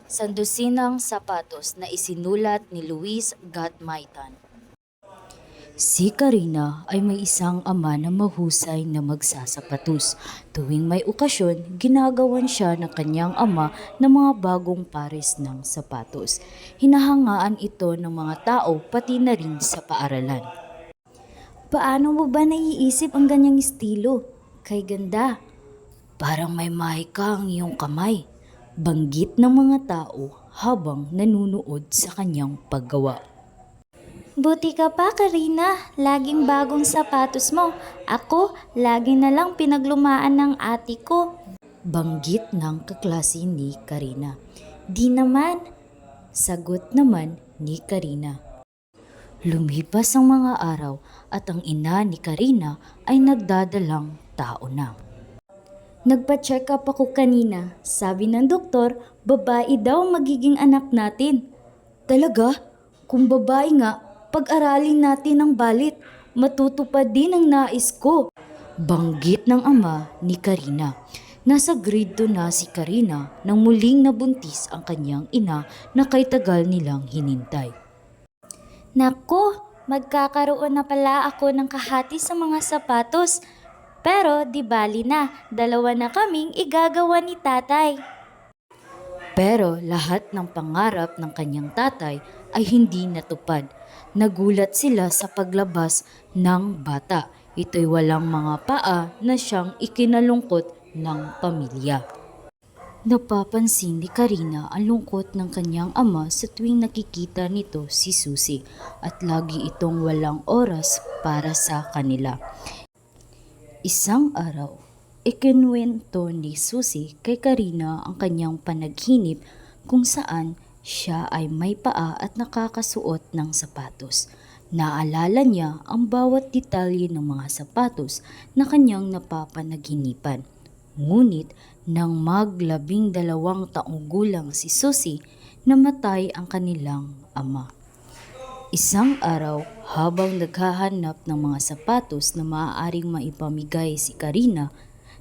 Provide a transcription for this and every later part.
Sandusinang sapatos na isinulat ni Luis Gatmaitan. Si Karina ay may isang ama na mahusay na magsasapatos. Tuwing may okasyon, ginagawan siya ng kanyang ama ng mga bagong pares ng sapatos. Hinahangaan ito ng mga tao pati na rin sa paaralan. Paano mo ba naiisip ang ganyang estilo? Kay ganda. Parang may mahika ang iyong kamay. Banggit ng mga tao habang nanunood sa kanyang paggawa. Buti ka pa, Karina. Laging bagong sapatos mo. Ako, lagi na lang pinaglumaan ng ate ko. Banggit ng kaklase ni Karina. Di naman. Sagot naman ni Karina. Lumipas ang mga araw at ang ina ni Karina ay nagdadalang tao na. Nagpa-check up ako kanina. Sabi ng doktor, babae daw magiging anak natin. Talaga? Kung babae nga, pag-aralin natin ang balit. Matutupad din ang nais ko. Banggit ng ama ni Karina. Nasa grade 2 na si Karina nang muling nabuntis ang kanyang ina na kay tagal nilang hinintay. Nako, magkakaroon na pala ako ng kahati sa mga sapatos. Pero di bali na, dalawa na kaming igagawa ni tatay. Pero lahat ng pangarap ng kanyang tatay ay hindi natupad. Nagulat sila sa paglabas ng bata. Ito'y walang mga paa na siyang ikinalungkot ng pamilya. Napapansin ni Karina ang lungkot ng kanyang ama sa tuwing nakikita nito si Susie at lagi itong walang oras para sa kanila. Isang araw, ikinuwento ni Susie kay Karina ang kanyang panaginip kung saan siya ay may paa at nakakasuot ng sapatos. Naalala niya ang bawat detalye ng mga sapatos na kanyang napapanaginipan. Ngunit nang mag-12 taong gulang si Susie, namatay ang kanilang ama. Isang araw, habang naghahanap ng mga sapatos na maaaring maipamigay si Karina,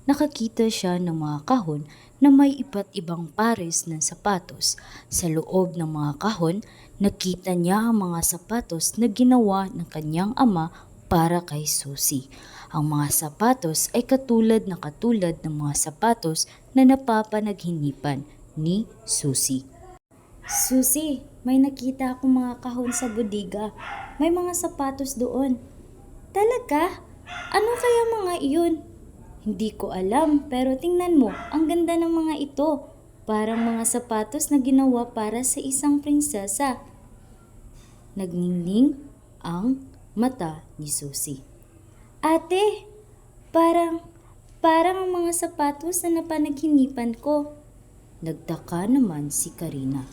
nakakita siya ng mga kahon na may iba't ibang pares ng sapatos. Sa loob ng mga kahon, nakita niya ang mga sapatos na ginawa ng kanyang ama para kay Susie. Ang mga sapatos ay katulad ng mga sapatos na napapanaghinipan ni Susie. Susie, may nakita akong mga kahon sa bodega. May mga sapatos doon. Talaga? Ano kaya mga iyon? Hindi ko alam, pero tingnan mo, ang ganda ng mga ito. Parang mga sapatos na ginawa para sa isang prinsesa. Nagningning ang mata ni Susie. Ate, parang ang mga sapatos na napanaghinipan ko. Nagtaka naman si Karina.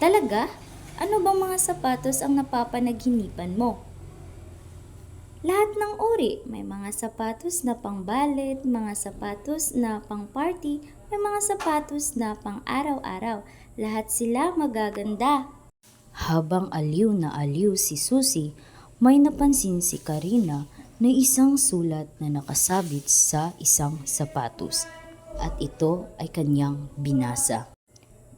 Talaga? Ano bang mga sapatos ang napapanaghinipan mo? Lahat ng uri. May mga sapatos na pang ballet, mga sapatos na pang party, may mga sapatos na pang araw-araw. Lahat sila magaganda. Habang aliw na aliw si Susie, may napansin si Karina na isang sulat na nakasabit sa isang sapatos. At ito ay kanyang binasa.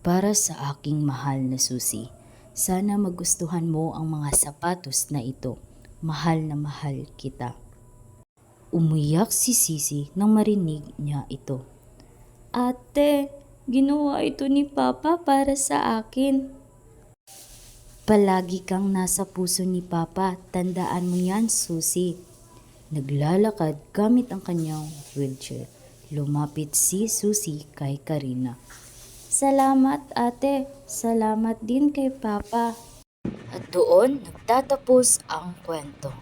Para sa aking mahal na Susie, sana magustuhan mo ang mga sapatos na ito. Mahal na mahal kita. Umiyak si Sisi nang marinig niya ito. Ate, ginawa ito ni Papa para sa akin. Palagi kang nasa puso ni Papa, tandaan mo yan, Susie. Naglalakad gamit ang kanyang wheelchair. Lumapit si Susie kay Karina. Salamat ate, salamat din kay Papa. At doon nagtatapos ang kwento.